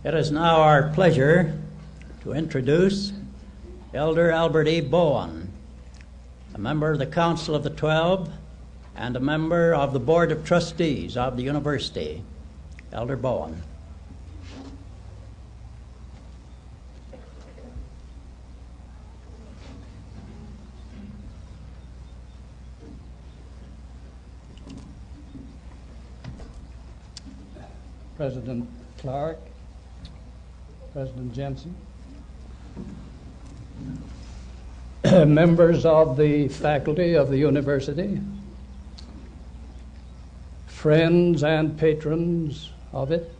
It is now our pleasure to introduce Elder Albert E. Bowen, a member of the Council of the 12 and a member of the Board of Trustees of the University. Elder Bowen. President Clark, President Jensen, members of the faculty of the university, friends and patrons of it,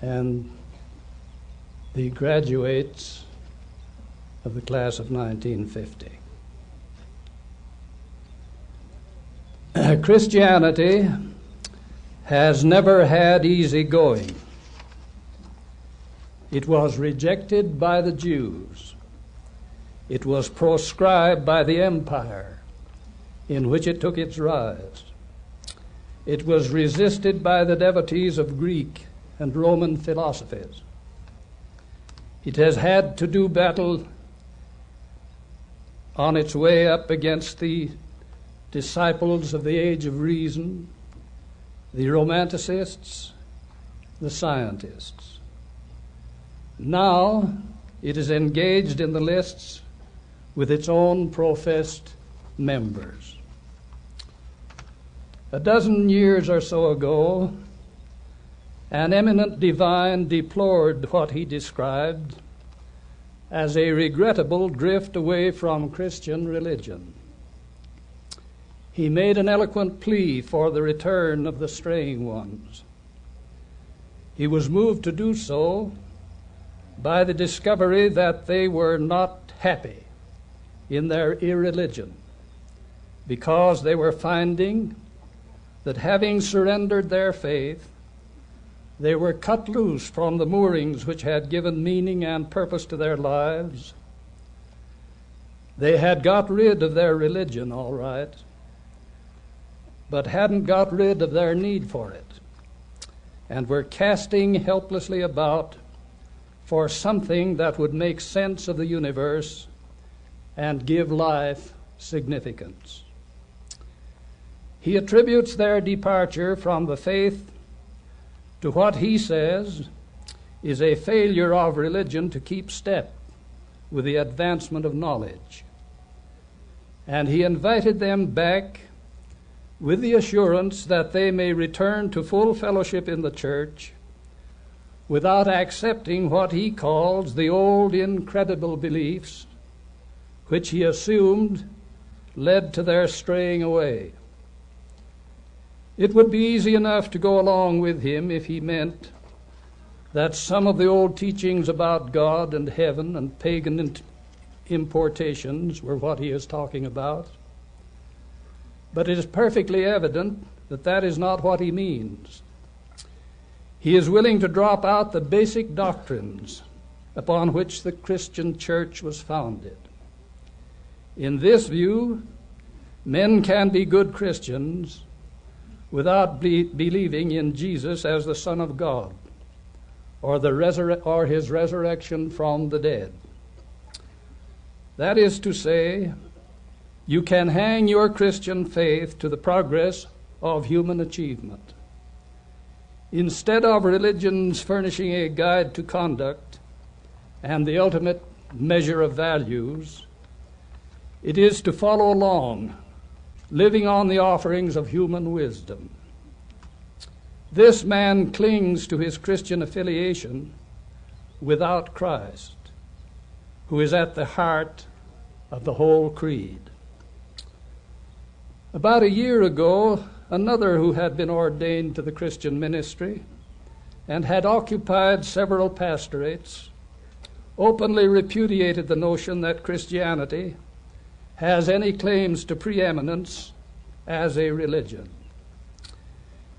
and the graduates of the class of 1950. Christianity has never had easy going. It was rejected by the Jews. It was proscribed by the empire in which it took its rise. It was resisted by the devotees of Greek and Roman philosophies. It has had to do battle on its way up against the disciples of the Age of Reason, the Romanticists, the scientists. Now it is engaged in the lists with its own professed members. A dozen years or so ago, an eminent divine deplored what he described as a regrettable drift away from Christian religion. He made an eloquent plea for the return of the straying ones. He was moved to do so by the discovery that they were not happy in their irreligion, because they were finding that, having surrendered their faith, they were cut loose from the moorings which had given meaning and purpose to their lives. They had got rid of their religion, all right, but hadn't got rid of their need for it, and were casting helplessly about for something that would make sense of the universe and give life significance. He attributes their departure from the faith to what he says is a failure of religion to keep step with the advancement of knowledge. And he invited them back with the assurance that they may return to full fellowship in the church without accepting what he calls the old incredible beliefs which he assumed led to their straying away. It would be easy enough to go along with him if he meant that some of the old teachings about God and heaven and pagan importations were what he is talking about. But it is perfectly evident that that is not what he means. He is willing to drop out the basic doctrines upon which the Christian church was founded. In this view, men can be good Christians without believing in Jesus as the Son of God or his resurrection from the dead. That is to say, you can hang your Christian faith to the progress of human achievement. Instead of religions furnishing a guide to conduct and the ultimate measure of values, it is to follow along, living on the offerings of human wisdom. This man clings to his Christian affiliation without Christ, who is at the heart of the whole creed. About a year ago, another who had been ordained to the Christian ministry and had occupied several pastorates openly repudiated the notion that Christianity has any claims to preeminence as a religion.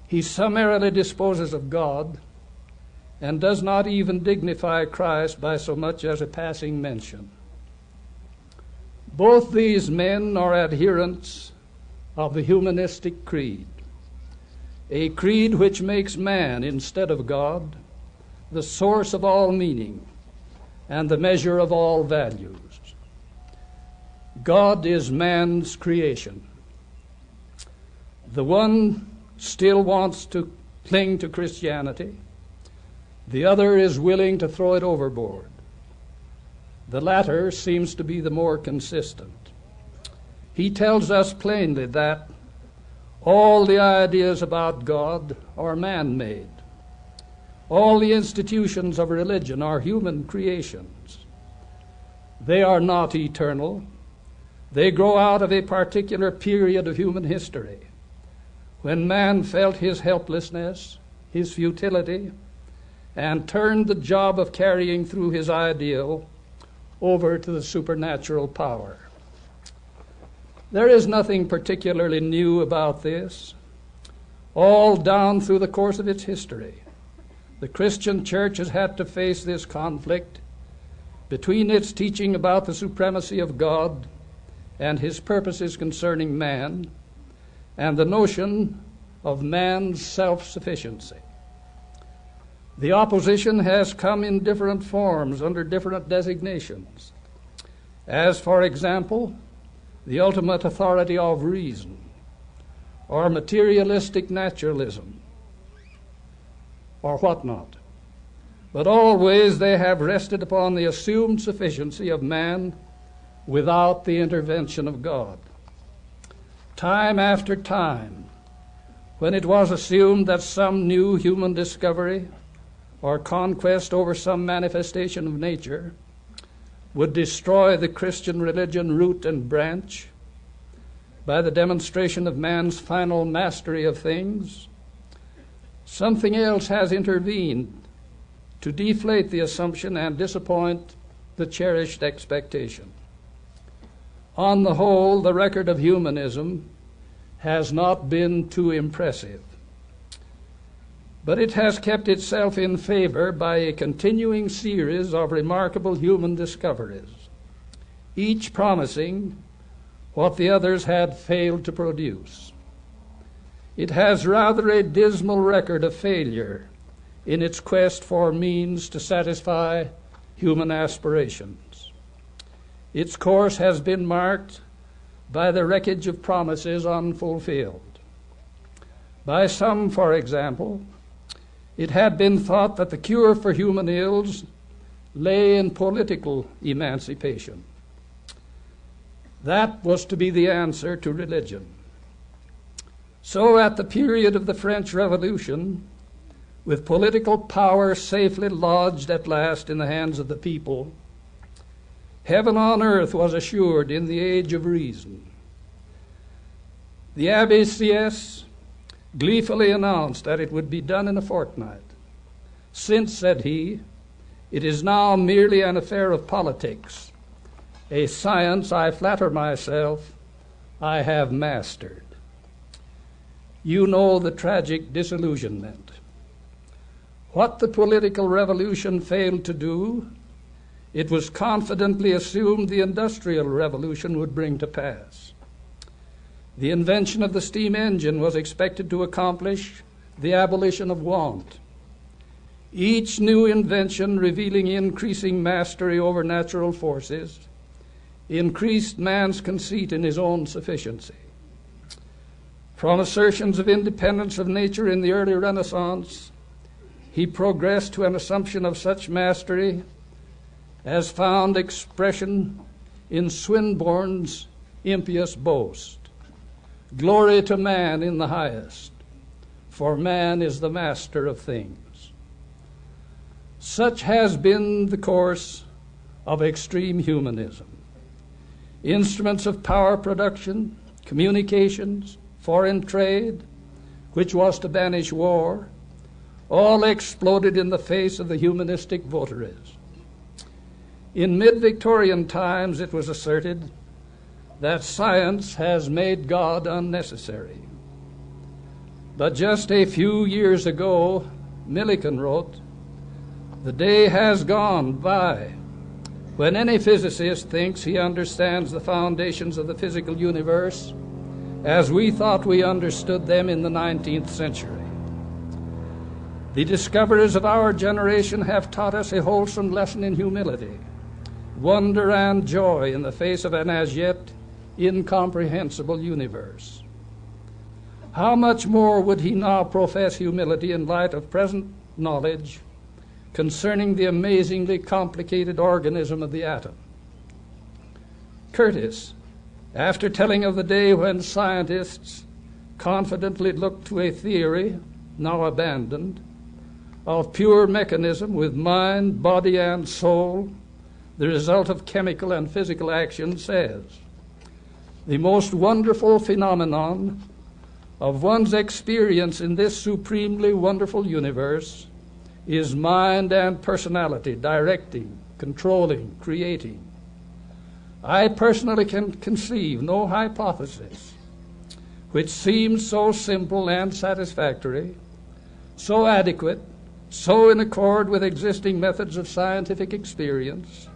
He summarily disposes of God and does not even dignify Christ by so much as a passing mention. Both these men are adherents of the humanistic creed, a creed which makes man, instead of God, the source of all meaning and the measure of all values. God is man's creation. The one still wants to cling to Christianity. The other is willing to throw it overboard. The latter seems to be the more consistent. He tells us plainly that all the ideas about God are man-made. All the institutions of religion are human creations. They are not eternal. They grow out of a particular period of human history, when man felt his helplessness, his futility, and turned the job of carrying through his ideal over to the supernatural power. There is nothing particularly new about this. All down through the course of its history, the Christian church has had to face this conflict between its teaching about the supremacy of God and his purposes concerning man, and the notion of man's self-sufficiency. The opposition has come in different forms under different designations, as, for example, the ultimate authority of reason, or materialistic naturalism, or whatnot. But always they have rested upon the assumed sufficiency of man without the intervention of God. Time after time, when it was assumed that some new human discovery or conquest over some manifestation of nature would destroy the Christian religion root and branch by the demonstration of man's final mastery of things, something else has intervened to deflate the assumption and disappoint the cherished expectation. On the whole, the record of humanism has not been too impressive, but it has kept itself in favor by a continuing series of remarkable human discoveries, each promising what the others had failed to produce. It has rather a dismal record of failure in its quest for means to satisfy human aspirations. Its course has been marked by the wreckage of promises unfulfilled. By some, for example, it had been thought that the cure for human ills lay in political emancipation. That was to be the answer to religion. So at the period of the French Revolution, with political power safely lodged at last in the hands of the people, heaven on earth was assured in the age of reason. The Abbé Sieyès gleefully announced that it would be done in a fortnight. Since, said he, it is now merely an affair of politics, a science, I flatter myself, I have mastered. You know the tragic disillusionment. What the political revolution failed to do, it was confidently assumed the industrial revolution would bring to pass. The invention of the steam engine was expected to accomplish the abolition of want. Each new invention revealing increasing mastery over natural forces increased man's conceit in his own sufficiency. From assertions of independence of nature in the early Renaissance, he progressed to an assumption of such mastery as found expression in Swinburne's impious boast. Glory to man in the highest, for man is the master of things. Such has been the course of extreme humanism. Instruments of power production, communications, foreign trade, which was to banish war, all exploded in the face of the humanistic votaries. In mid-Victorian times, it was asserted that science has made God unnecessary. But just a few years ago, Millikan wrote, "The day has gone by when any physicist thinks he understands the foundations of the physical universe as we thought we understood them in the 19th century. The discoverers of our generation have taught us a wholesome lesson in humility, wonder, and joy in the face of an as yet incomprehensible universe. How much more would he now profess humility in light of present knowledge concerning the amazingly complicated organism of the atom? Curtis, after telling of the day when scientists confidently looked to a theory, now abandoned, of pure mechanism with mind, body, and soul, the result of chemical and physical action, says, "The most wonderful phenomenon of one's experience in this supremely wonderful universe is mind and personality directing, controlling, creating. I personally can conceive no hypothesis which seems so simple and satisfactory, so adequate, so in accord with existing methods of scientific experience,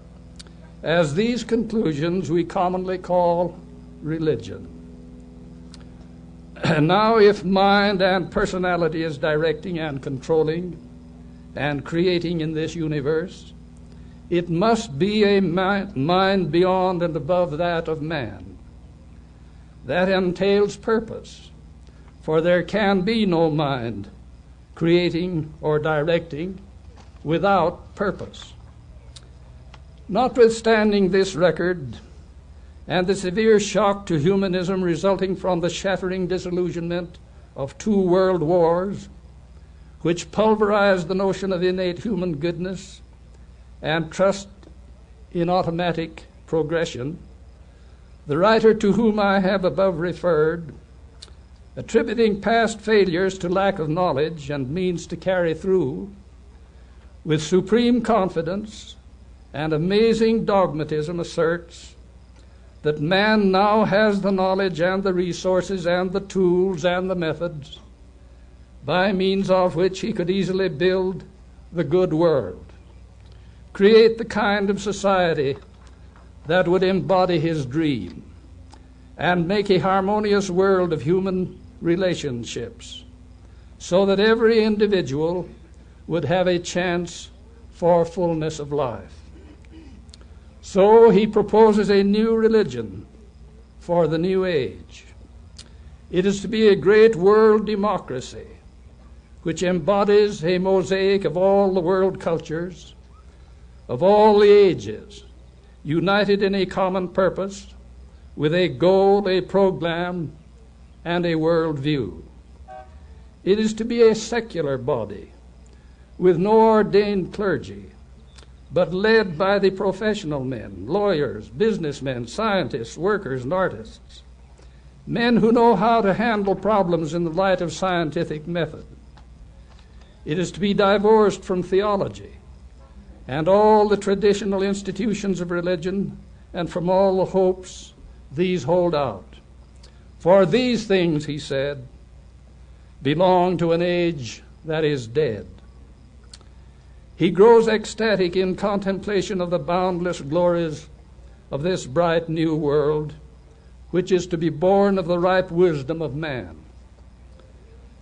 as these conclusions we commonly call religion. And now, if mind and personality is directing and controlling and creating in this universe, it must be a mind beyond and above that of man. That entails purpose, for there can be no mind creating or directing without purpose." Notwithstanding this record and the severe shock to humanism resulting from the shattering disillusionment of 2 world wars, which pulverized the notion of innate human goodness and trust in automatic progression, the writer to whom I have above referred, attributing past failures to lack of knowledge and means to carry through, with supreme confidence and amazing dogmatism asserts that man now has the knowledge and the resources and the tools and the methods by means of which he could easily build the good world, create the kind of society that would embody his dream, and make a harmonious world of human relationships so that every individual would have a chance for fullness of life. So he proposes a new religion for the new age. It is to be a great world democracy which embodies a mosaic of all the world cultures, of all the ages, united in a common purpose, with a goal, a program, and a world view. It is to be a secular body with no ordained clergy, but led by the professional men, lawyers, businessmen, scientists, workers, and artists, men who know how to handle problems in the light of scientific method. It is to be divorced from theology and all the traditional institutions of religion and from all the hopes these hold out. For these things, he said, belong to an age that is dead. He grows ecstatic in contemplation of the boundless glories of this bright new world, which is to be born of the ripe wisdom of man.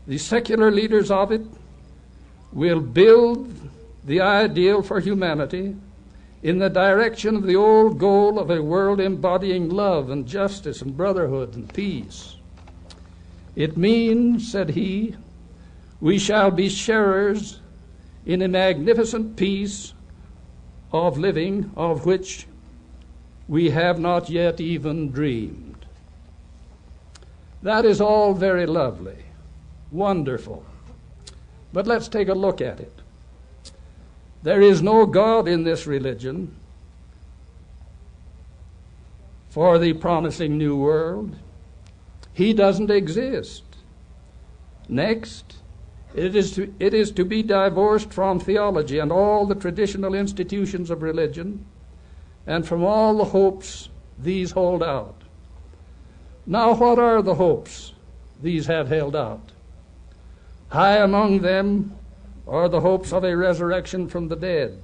The secular leaders of it will build the ideal for humanity in the direction of the old goal of a world embodying love and justice and brotherhood and peace. It means, said he, we shall be sharers in a magnificent peace of living of which we have not yet even dreamed. That is all very lovely, wonderful, but let's take a look at it. There is no God in this religion for the promising new world. He doesn't exist. Next, it is to be divorced from theology and all the traditional institutions of religion and from all the hopes these hold out. Now, what are the hopes these have held out? High among them are the hopes of a resurrection from the dead,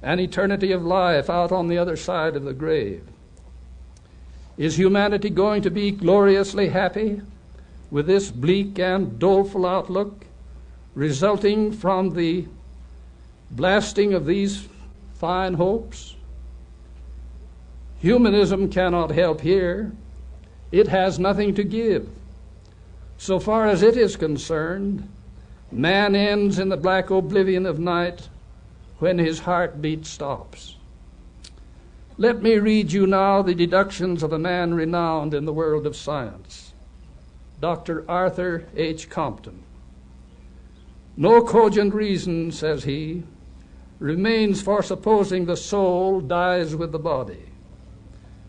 an eternity of life out on the other side of the grave. Is humanity going to be gloriously happy with this bleak and doleful outlook resulting from the blasting of these fine hopes? Humanism cannot help here. It has nothing to give. So far as it is concerned, man ends in the black oblivion of night when his heartbeat stops. Let me read you now the deductions of a man renowned in the world of science, Dr. Arthur H. Compton. No cogent reason, says he, remains for supposing the soul dies with the body.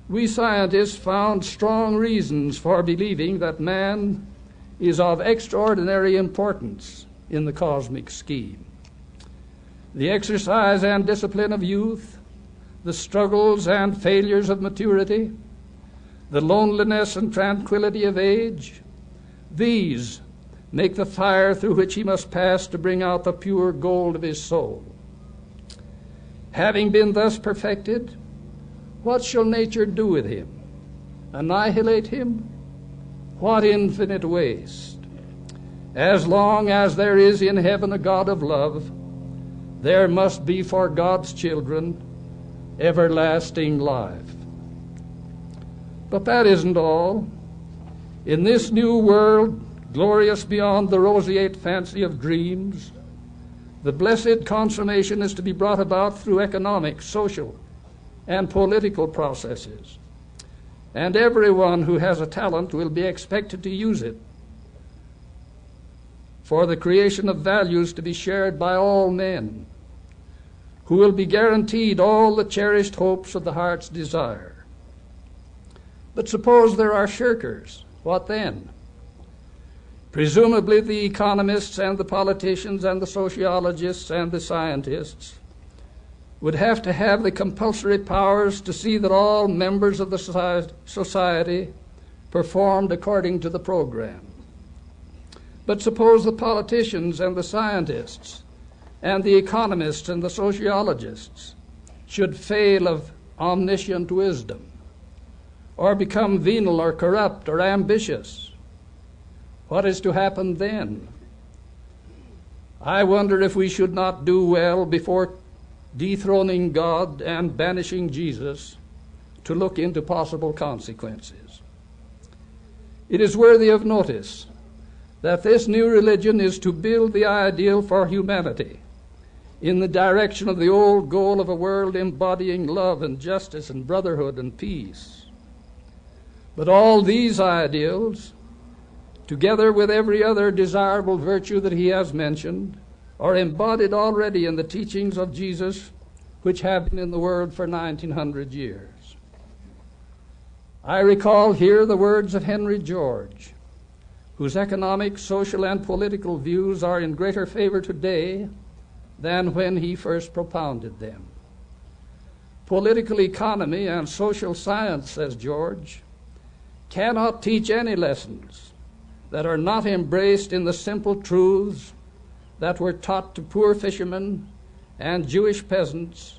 We scientists found strong reasons for believing that man is of extraordinary importance in the cosmic scheme. The exercise and discipline of youth, the struggles and failures of maturity, the loneliness and tranquility of age, these make the fire through which he must pass to bring out the pure gold of his soul. Having been thus perfected, what shall nature do with him? Annihilate him? What infinite waste! As long as there is in heaven a God of love, there must be for God's children everlasting life. But that isn't all. In this new world, glorious beyond the roseate fancy of dreams, the blessed consummation is to be brought about through economic, social, and political processes. And everyone who has a talent will be expected to use it for the creation of values to be shared by all men, who will be guaranteed all the cherished hopes of the heart's desire. But suppose there are shirkers, what then? Presumably the economists and the politicians and the sociologists and the scientists would have to have the compulsory powers to see that all members of the society performed according to the program. But suppose the politicians and the scientists and the economists and the sociologists should fail of omniscient wisdom, or become venal or corrupt or ambitious. What is to happen then? I wonder if we should not do well before dethroning God and banishing Jesus to look into possible consequences. It is worthy of notice that this new religion is to build the ideal for humanity in the direction of the old goal of a world embodying love and justice and brotherhood and peace. But all these ideals, together with every other desirable virtue that he has mentioned, are embodied already in the teachings of Jesus, which have been in the world for 1900 years. I recall here the words of Henry George, whose economic, social, and political views are in greater favor today than when he first propounded them. Political economy and social science, says George, cannot teach any lessons that are not embraced in the simple truths that were taught to poor fishermen and Jewish peasants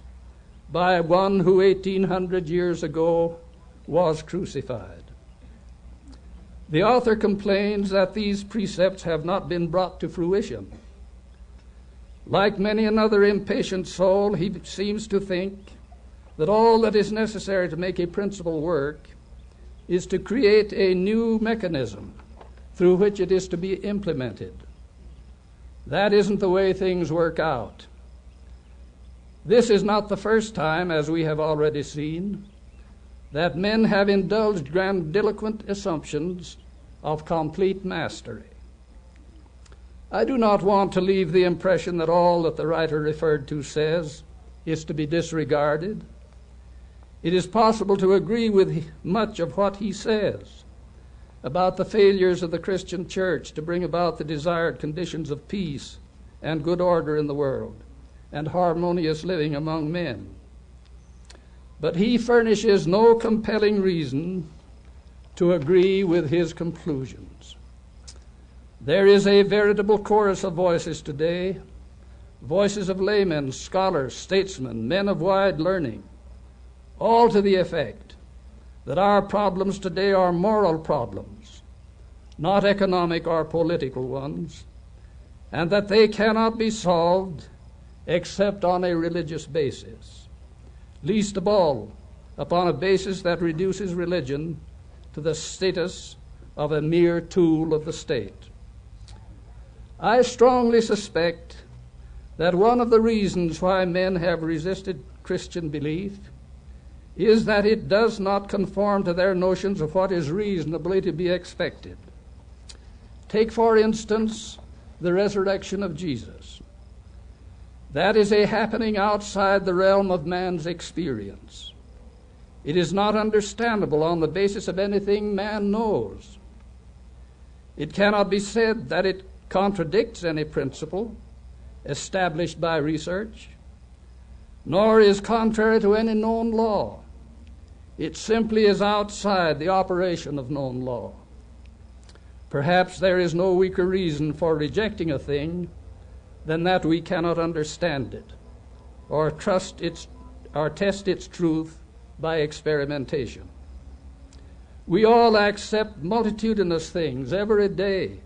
by one who 1800 years ago was crucified. The author complains that these precepts have not been brought to fruition. Like many another impatient soul, he seems to think that all that is necessary to make a principle work is to create a new mechanism through which it is to be implemented. That isn't the way things work out. This is not the first time, as we have already seen, that men have indulged grandiloquent assumptions of complete mastery. I do not want to leave the impression that all that the writer referred to says is to be disregarded. It is possible to agree with much of what he says about the failures of the Christian church to bring about the desired conditions of peace and good order in the world and harmonious living among men. But he furnishes no compelling reason to agree with his conclusions. There is a veritable chorus of voices today, voices of laymen, scholars, statesmen, men of wide learning, all to the effect that our problems today are moral problems, not economic or political ones, and that they cannot be solved except on a religious basis, least of all upon a basis that reduces religion to the status of a mere tool of the state. I strongly suspect that one of the reasons why men have resisted Christian belief is that it does not conform to their notions of what is reasonably to be expected. Take, for instance, the resurrection of Jesus. That is a happening outside the realm of man's experience. It is not understandable on the basis of anything man knows. It cannot be said that it contradicts any principle established by research, nor is contrary to any known law. It simply is outside the operation of known law. Perhaps there is no weaker reason for rejecting a thing than that we cannot understand it or test its truth by experimentation. We all accept multitudinous things every day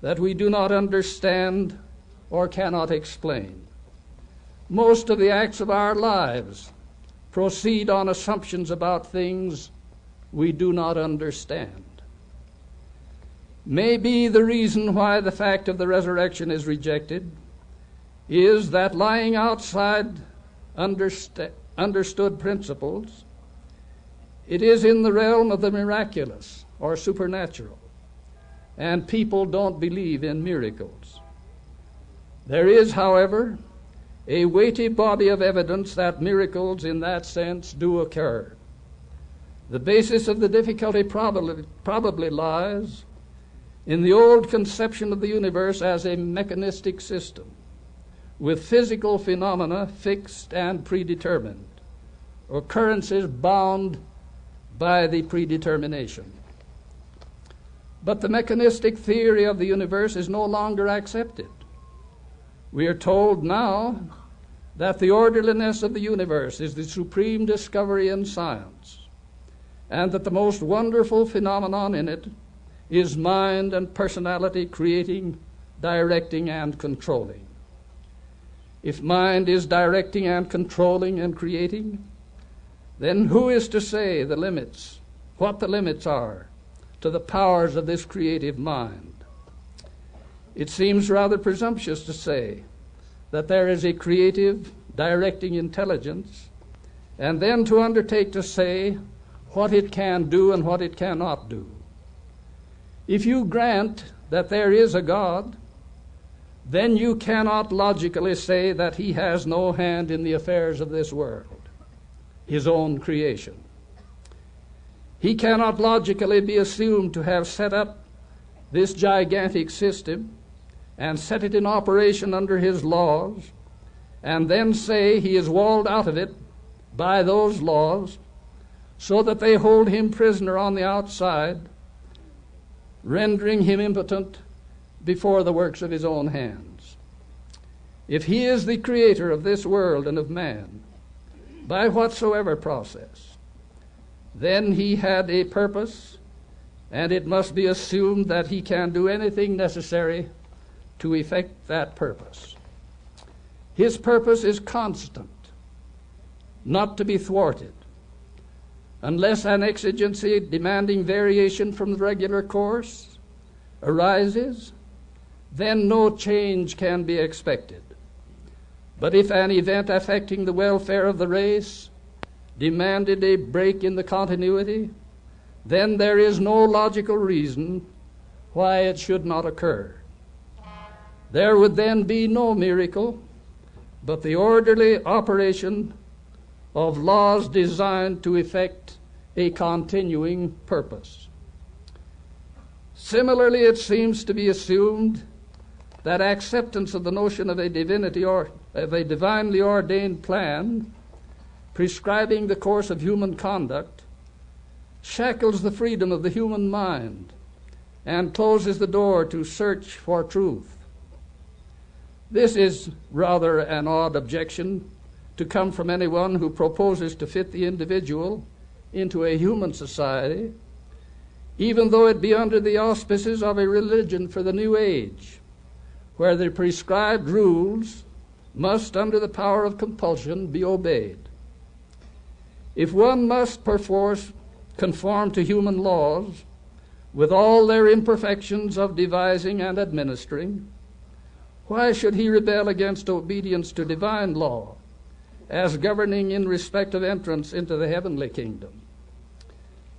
that we do not understand or cannot explain. Most of the acts of our lives proceed on assumptions about things we do not understand. Maybe the reason why the fact of the resurrection is rejected is that lying outside understood principles, it is in the realm of the miraculous or supernatural, and people don't believe in miracles. There is, however, a weighty body of evidence that miracles in that sense do occur. The basis of the difficulty probably lies in the old conception of the universe as a mechanistic system, with physical phenomena fixed and predetermined, occurrences bound by the predetermination. But the mechanistic theory of the universe is no longer accepted. We are told now that the orderliness of the universe is the supreme discovery in science, and that the most wonderful phenomenon in it is mind and personality creating, directing, and controlling. If mind is directing and controlling and creating, then who is to say the limits, what the limits are to the powers of this creative mind? It seems rather presumptuous to say that there is a creative, directing intelligence, and then to undertake to say what it can do and what it cannot do. If you grant that there is a God, then you cannot logically say that he has no hand in the affairs of this world, his own creation. He cannot logically be assumed to have set up this gigantic system and set it in operation under his laws, and then say he is walled out of it by those laws, so that they hold him prisoner on the outside, rendering him impotent before the works of his own hands. If he is the creator of this world and of man, by whatsoever process, then he had a purpose, and it must be assumed that he can do anything necessary to effect that purpose. His purpose is constant, not to be thwarted. Unless an exigency demanding variation from the regular course arises, then no change can be expected. But if an event affecting the welfare of the race demanded a break in the continuity, then there is no logical reason why it should not occur. There would then be no miracle, but the orderly operation of laws designed to effect a continuing purpose. Similarly, it seems to be assumed that acceptance of the notion of a divinity or of a divinely ordained plan prescribing the course of human conduct shackles the freedom of the human mind and closes the door to search for truth. This is rather an odd objection to come from anyone who proposes to fit the individual into a human society, even though it be under the auspices of a religion for the new age, where the prescribed rules must, under the power of compulsion, be obeyed. If one must perforce conform to human laws, with all their imperfections of devising and administering, why should he rebel against obedience to divine law, as governing in respect of entrance into the heavenly kingdom?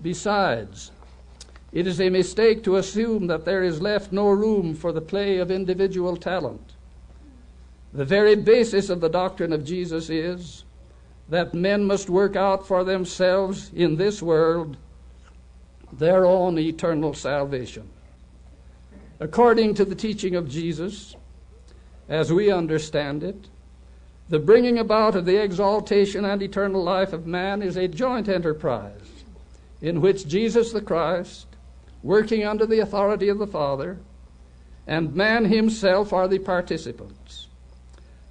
Besides, it is a mistake to assume that there is left no room for the play of individual talent. The very basis of the doctrine of Jesus is that men must work out for themselves in this world their own eternal salvation. According to the teaching of Jesus, as we understand it, the bringing about of the exaltation and eternal life of man is a joint enterprise in which Jesus the Christ, working under the authority of the Father, and man himself are the participants.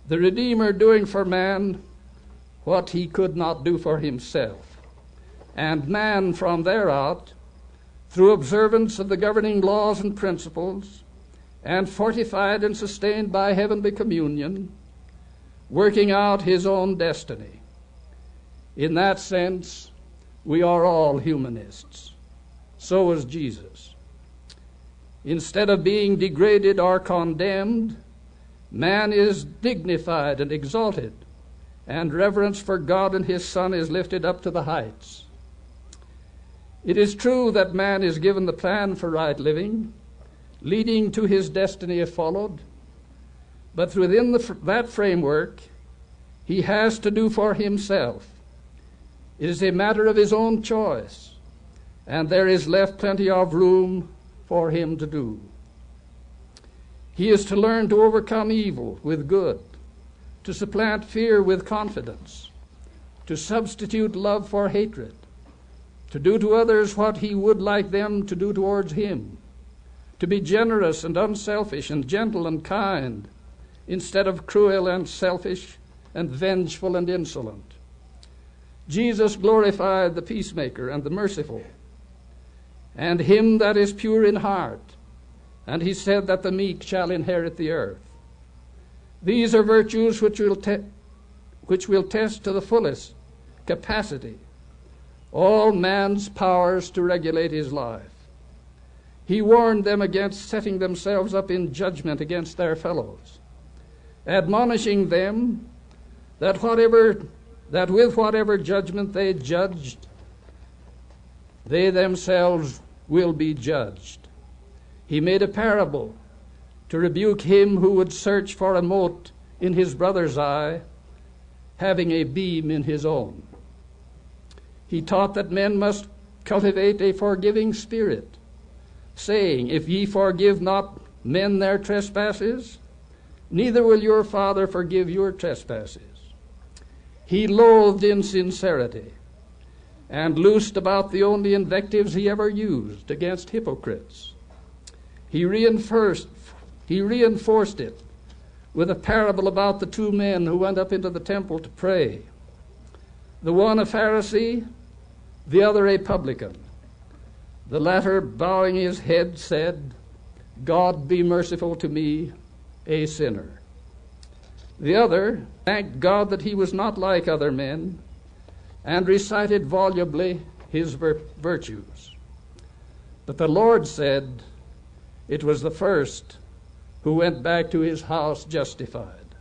The Redeemer doing for man what he could not do for himself, and man from thereout, through observance of the governing laws and principles, and fortified and sustained by heavenly communion, working out his own destiny. In that sense, we are all humanists. So was Jesus. Instead of being degraded or condemned, man is dignified and exalted, and reverence for God and his Son is lifted up to the heights. It is true that man is given the plan for right living, leading to his destiny if followed, but within that framework, he has to do for himself. It is a matter of his own choice, and there is left plenty of room for him to do. He is to learn to overcome evil with good, to supplant fear with confidence, to substitute love for hatred, to do to others what he would like them to do towards him, to be generous and unselfish and gentle and kind, instead of cruel and selfish and vengeful and insolent. Jesus glorified the peacemaker and the merciful, and him that is pure in heart, and he said that the meek shall inherit the earth. These are virtues which will test to the fullest capacity all man's powers to regulate his life. He warned them against setting themselves up in judgment against their fellows, admonishing them that with whatever judgment they judged, they themselves will be judged. He made a parable to rebuke him who would search for a mote in his brother's eye, having a beam in his own. He taught that men must cultivate a forgiving spirit, saying, if ye forgive not men their trespasses, neither will your Father forgive your trespasses. He loathed insincerity, and loosed about the only invectives he ever used against hypocrites. He reinforced it with a parable about the two men who went up into the temple to pray, the one a Pharisee, the other a publican. The latter, bowing his head, said, God be merciful to me, a sinner. The other thanked God that he was not like other men, and recited volubly his virtues. But the Lord said, it was the first who went back to his house justified.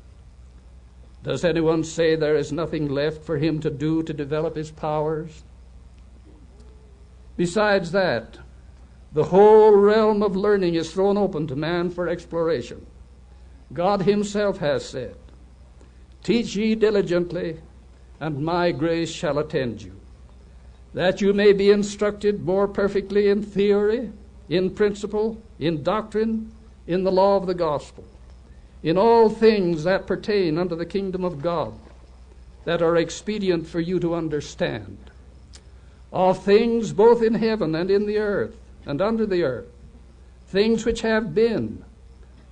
Does anyone say there is nothing left for him to do to develop his powers? Besides that, the whole realm of learning is thrown open to man for exploration. God himself has said, teach ye diligently, and my grace shall attend you, that you may be instructed more perfectly in theory, in principle, in doctrine, in the law of the gospel, in all things that pertain unto the kingdom of God, that are expedient for you to understand, of things both in heaven and in the earth and under the earth, things which have been,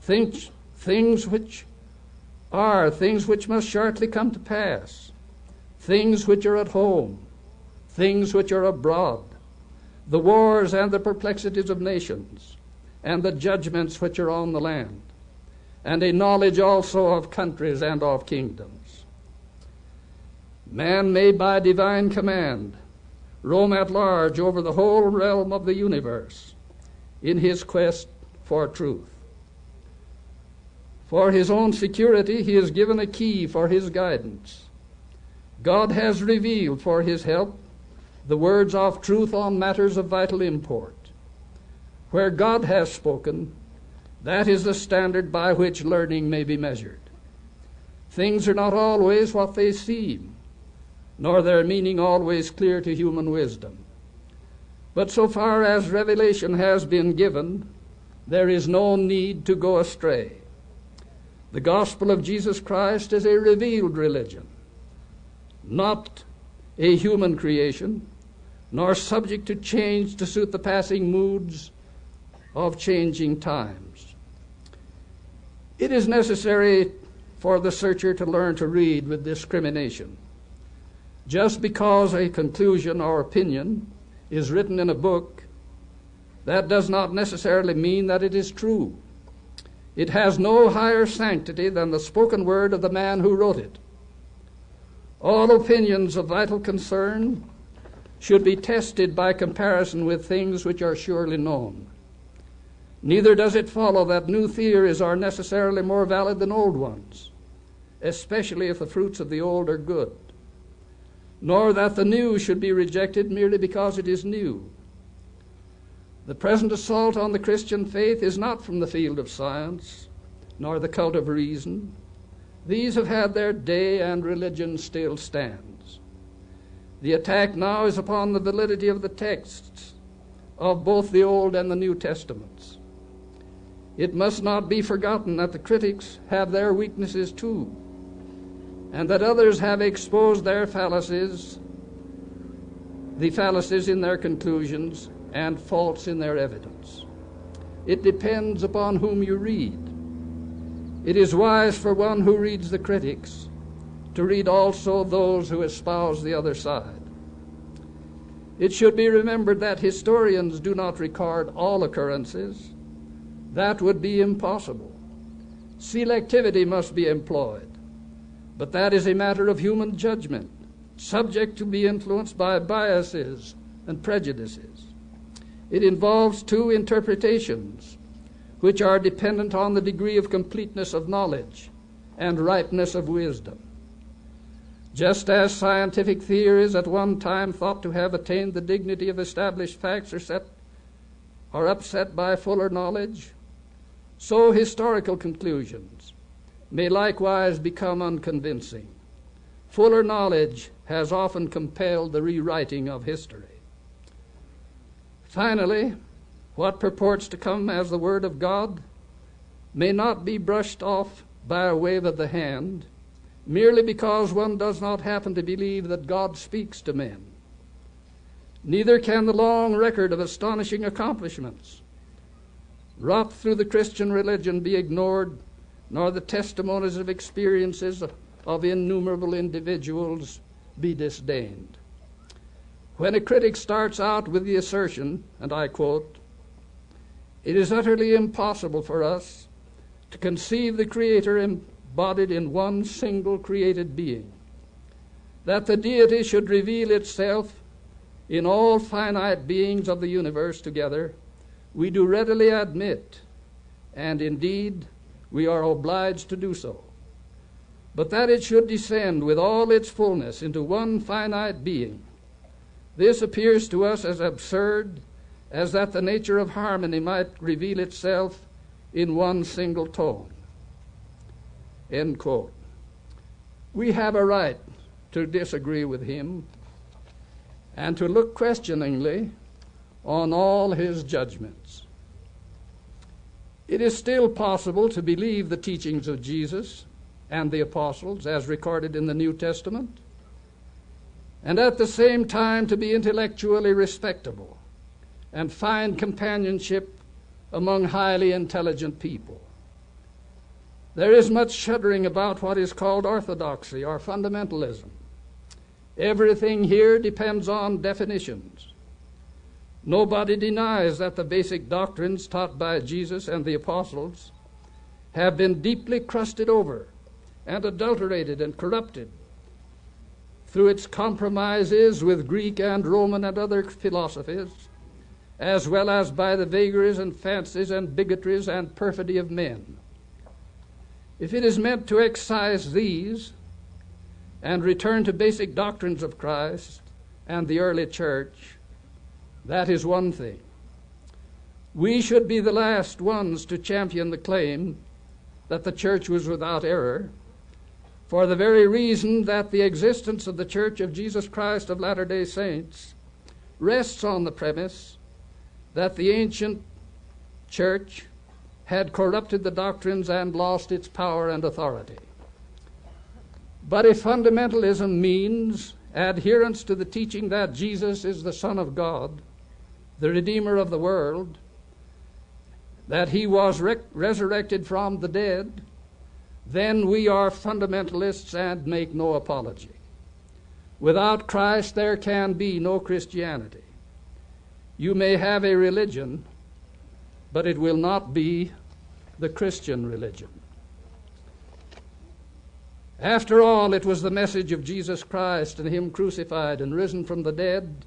things which are, things which must shortly come to pass, things which are at home, things which are abroad, the wars and the perplexities of nations, and the judgments which are on the land, and a knowledge also of countries and of kingdoms. Man may by divine command roam at large over the whole realm of the universe in his quest for truth. For his own security, he is given a key for his guidance. God has revealed for his help the words of truth on matters of vital import. Where God has spoken, that is the standard by which learning may be measured. Things are not always what they seem, nor their meaning always clear to human wisdom. But so far as revelation has been given, there is no need to go astray. The gospel of Jesus Christ is a revealed religion, not a human creation, nor subject to change to suit the passing moods of changing times. It is necessary for the searcher to learn to read with discrimination. Just because a conclusion or opinion is written in a book, that does not necessarily mean that it is true. It has no higher sanctity than the spoken word of the man who wrote it. All opinions of vital concern should be tested by comparison with things which are surely known. Neither does it follow that new theories are necessarily more valid than old ones, especially if the fruits of the old are good, nor that the new should be rejected merely because it is new. The present assault on the Christian faith is not from the field of science, nor the cult of reason. These have had their day, and religion still stands. The attack now is upon the validity of the texts of both the Old and the New Testaments. It must not be forgotten that the critics have their weaknesses too, and that others have exposed their fallacies, the fallacies in their conclusions, and faults in their evidence. It depends upon whom you read. It is wise for one who reads the critics to read also those who espouse the other side. It should be remembered that historians do not record all occurrences. That would be impossible. Selectivity must be employed, but that is a matter of human judgment, subject to be influenced by biases and prejudices. It involves two interpretations, which are dependent on the degree of completeness of knowledge and ripeness of wisdom. Just as scientific theories at one time thought to have attained the dignity of established facts are upset by fuller knowledge, so historical conclusions may likewise become unconvincing. Fuller knowledge has often compelled the rewriting of history. Finally, what purports to come as the Word of God may not be brushed off by a wave of the hand, merely because one does not happen to believe that God speaks to men. Neither can the long record of astonishing accomplishments wrought through the Christian religion be ignored, nor the testimonies of experiences of innumerable individuals be disdained. When a critic starts out with the assertion, and I quote, "It is utterly impossible for us to conceive the Creator embodied in one single created being, that the deity should reveal itself in all finite beings of the universe together, we do readily admit, and indeed we are obliged to do so. But that it should descend with all its fullness into one finite being, this appears to us as absurd as that the nature of harmony might reveal itself in one single tone." End quote. We have a right to disagree with him and to look questioningly on all his judgments. It is still possible to believe the teachings of Jesus and the apostles as recorded in the New Testament, and at the same time to be intellectually respectable and find companionship among highly intelligent people. There is much shuddering about what is called orthodoxy or fundamentalism. Everything here depends on definitions. Nobody denies that the basic doctrines taught by Jesus and the apostles have been deeply crusted over and adulterated and corrupted through its compromises with Greek and Roman and other philosophies, as well as by the vagaries and fancies and bigotries and perfidy of men. If it is meant to excise these and return to basic doctrines of Christ and the early church, that is one thing. We should be the last ones to champion the claim that the church was without error, for the very reason that the existence of the Church of Jesus Christ of Latter-day Saints rests on the premise that the ancient church had corrupted the doctrines and lost its power and authority. But if fundamentalism means adherence to the teaching that Jesus is the Son of God, the Redeemer of the world, that he was resurrected from the dead, then we are fundamentalists and make no apology. Without Christ, there can be no Christianity. You may have a religion, but it will not be the Christian religion. After all, it was the message of Jesus Christ and him crucified and risen from the dead,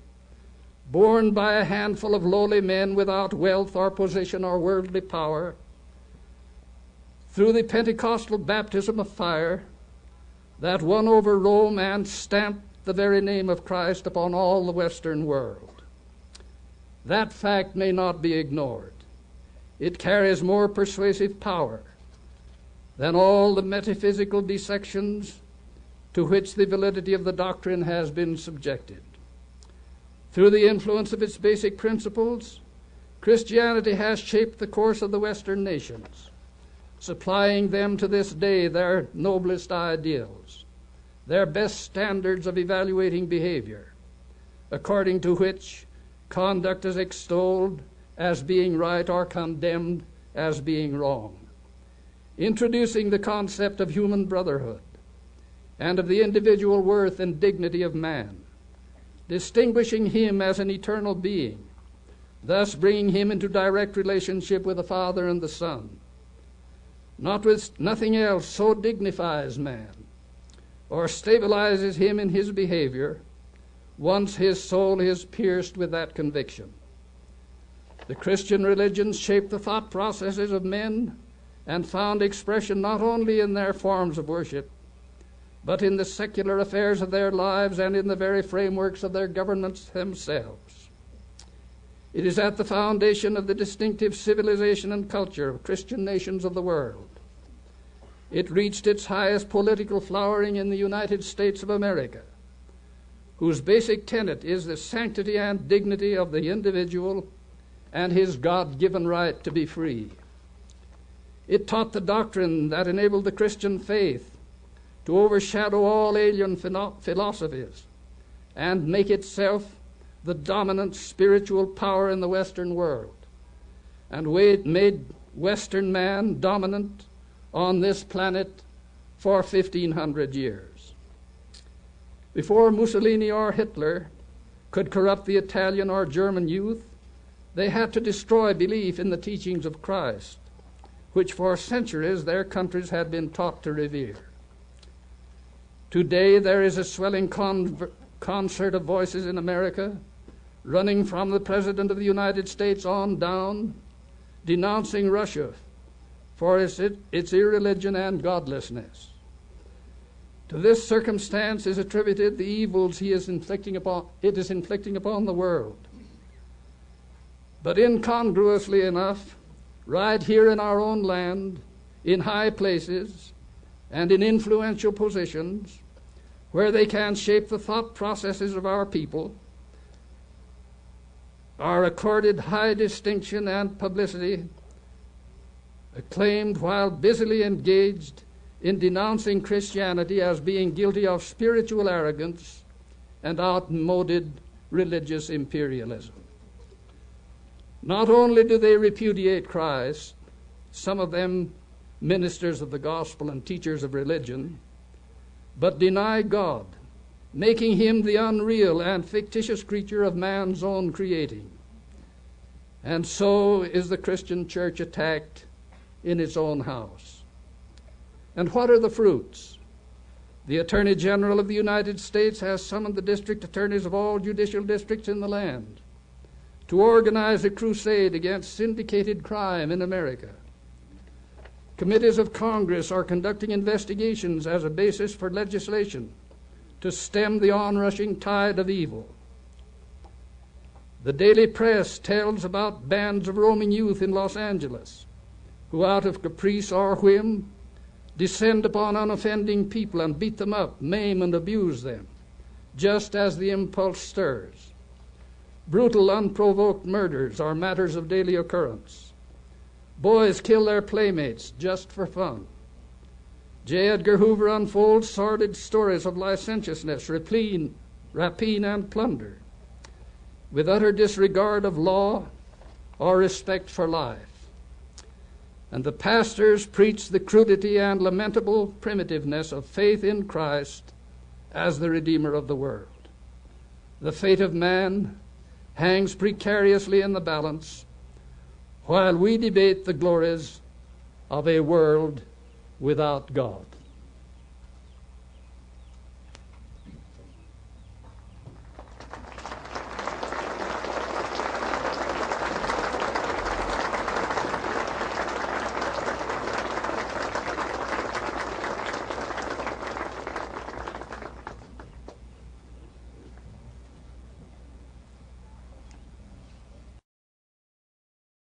borne by a handful of lowly men without wealth or position or worldly power, through the Pentecostal baptism of fire, that won over Rome and stamped the very name of Christ upon all the Western world. That fact may not be ignored. It carries more persuasive power than all the metaphysical dissections to which the validity of the doctrine has been subjected. Through the influence of its basic principles, Christianity has shaped the course of the Western nations, supplying them to this day their noblest ideals, their best standards of evaluating behavior, according to which conduct is extolled as being right or condemned as being wrong, introducing the concept of human brotherhood and of the individual worth and dignity of man, distinguishing him as an eternal being, thus bringing him into direct relationship with the Father and the Son. Nothing else so dignifies man or stabilizes him in his behavior once his soul is pierced with that conviction. The Christian religions shaped the thought processes of men and found expression not only in their forms of worship, but in the secular affairs of their lives and in the very frameworks of their governments themselves. It is at the foundation of the distinctive civilization and culture of Christian nations of the world. It reached its highest political flowering in the United States of America, whose basic tenet is the sanctity and dignity of the individual and his God-given right to be free. It taught the doctrine that enabled the Christian faith to overshadow all alien philosophies and make itself the dominant spiritual power in the Western world, and made Western man dominant on this planet for 1,500 years. Before Mussolini or Hitler could corrupt the Italian or German youth, they had to destroy belief in the teachings of Christ, which for centuries their countries had been taught to revere. Today there is a swelling concert of voices in America, running from the President of the United States on down, denouncing Russia for its irreligion and godlessness. To this circumstance is attributed the evils it is inflicting upon the world. But incongruously enough, right here in our own land, in high places and in influential positions, where they can shape the thought processes of our people, are accorded high distinction and publicity, acclaimed while busily engaged in denouncing Christianity as being guilty of spiritual arrogance and outmoded religious imperialism. Not only do they repudiate Christ, some of them ministers of the gospel and teachers of religion, but deny God making him the unreal and fictitious creature of man's own creating. And so is the Christian church attacked in its own house. And what are the fruits? The Attorney General of the United States has summoned the district attorneys of all judicial districts in the land to organize a crusade against syndicated crime in America. Committees of Congress are conducting investigations as a basis for legislation to stem the onrushing tide of evil. The daily press tells about bands of roaming youth in Los Angeles who, out of caprice or whim, descend upon unoffending people and beat them up, maim and abuse them, just as the impulse stirs. Brutal, unprovoked murders are matters of daily occurrence. Boys kill their playmates just for fun. J. Edgar Hoover unfolds sordid stories of licentiousness, rapine, and plunder, with utter disregard of law or respect for life. And the pastors preach the crudity and lamentable primitiveness of faith in Christ as the Redeemer of the world. The fate of man hangs precariously in the balance while we debate the glories of a world without God.